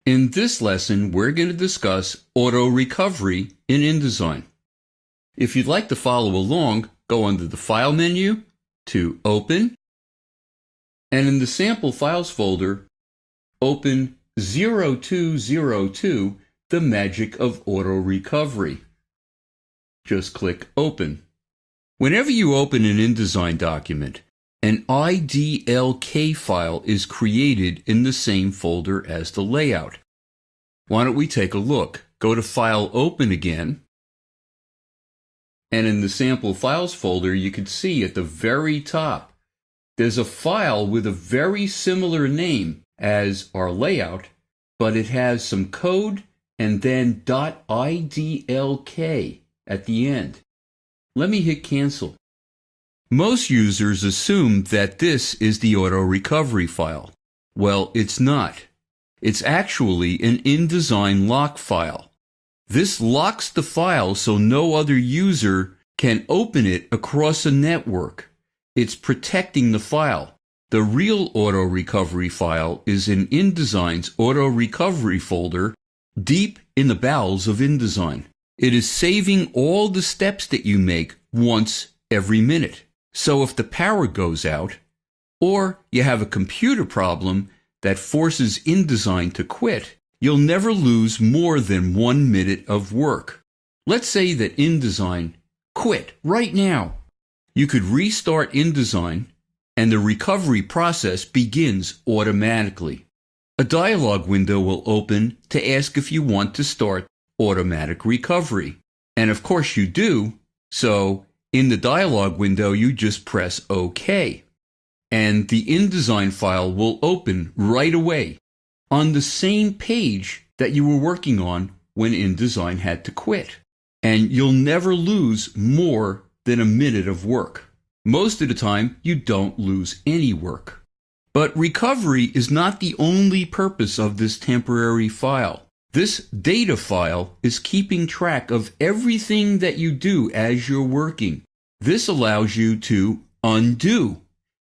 In this lesson, we're going to discuss auto recovery in InDesign. If you'd like to follow along, go under the File menu to Open, and in the Sample Files folder, open 0202, The Magic of Auto Recovery. Just click Open. Whenever you open an InDesign document, an IDLK file is created in the same folder as the layout. Why don't we take a look? Go to File, Open again, and in the Sample Files folder, you can see at the very top, there's a file with a very similar name as our layout, but it has some code and then .idlk at the end. Let me hit Cancel. Most users assume that this is the auto recovery file. Well, it's not. It's actually an InDesign lock file. This locks the file so no other user can open it across a network. It's protecting the file. The real auto recovery file is in InDesign's auto recovery folder deep in the bowels of InDesign. It is saving all the steps that you make once every minute. So if the power goes out, or you have a computer problem that forces InDesign to quit, you'll never lose more than 1 minute of work. Let's say that InDesign quit right now. You could restart InDesign, and the recovery process begins automatically. A dialog window will open to ask if you want to start automatic recovery. And of course you do, so in the dialog window, you just press OK. And the InDesign file will open right away on the same page that you were working on when InDesign had to quit. And you'll never lose more than a minute of work. Most of the time, you don't lose any work. But recovery is not the only purpose of this temporary file. This data file is keeping track of everything that you do as you're working. This allows you to undo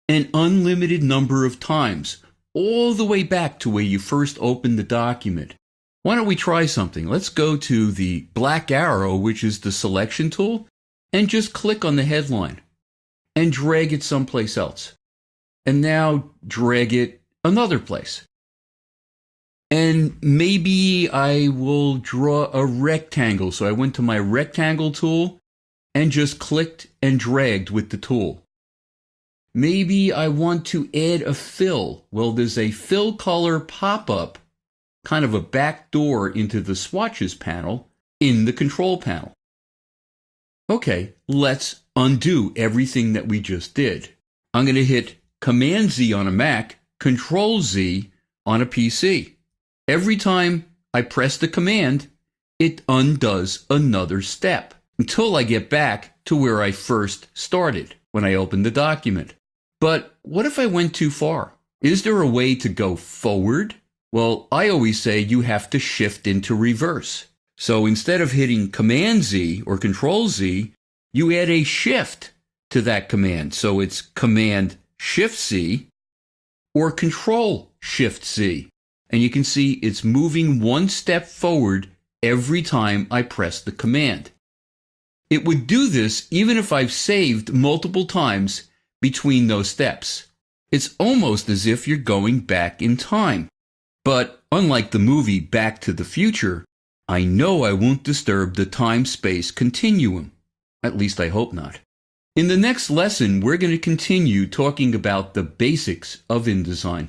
an unlimited number of times, all the way back to where you first opened the document. Why don't we try something? Let's go to the black arrow, which is the selection tool, and just click on the headline and drag it someplace else. And now drag it another place. And maybe I will draw a rectangle. So I went to my rectangle tool and just clicked and dragged with the tool. Maybe I want to add a fill. Well, there's a fill color pop-up, kind of a back door into the swatches panel in the control panel. Okay, let's undo everything that we just did. I'm going to hit Command-Z on a Mac, Control-Z on a PC. Every time I press the command, it undoes another step until I get back to where I first started when I opened the document. But what if I went too far? Is there a way to go forward? Well, I always say you have to shift into reverse. So instead of hitting Command-Z or Control-Z, you add a shift to that command. So it's Command-Shift-C or Control-Shift-C. And you can see it's moving one step forward every time I press the command. It would do this even if I've saved multiple times between those steps. It's almost as if you're going back in time. But unlike the movie Back to the Future, I know I won't disturb the time-space continuum. At least I hope not. In the next lesson, we're going to continue talking about the basics of InDesign.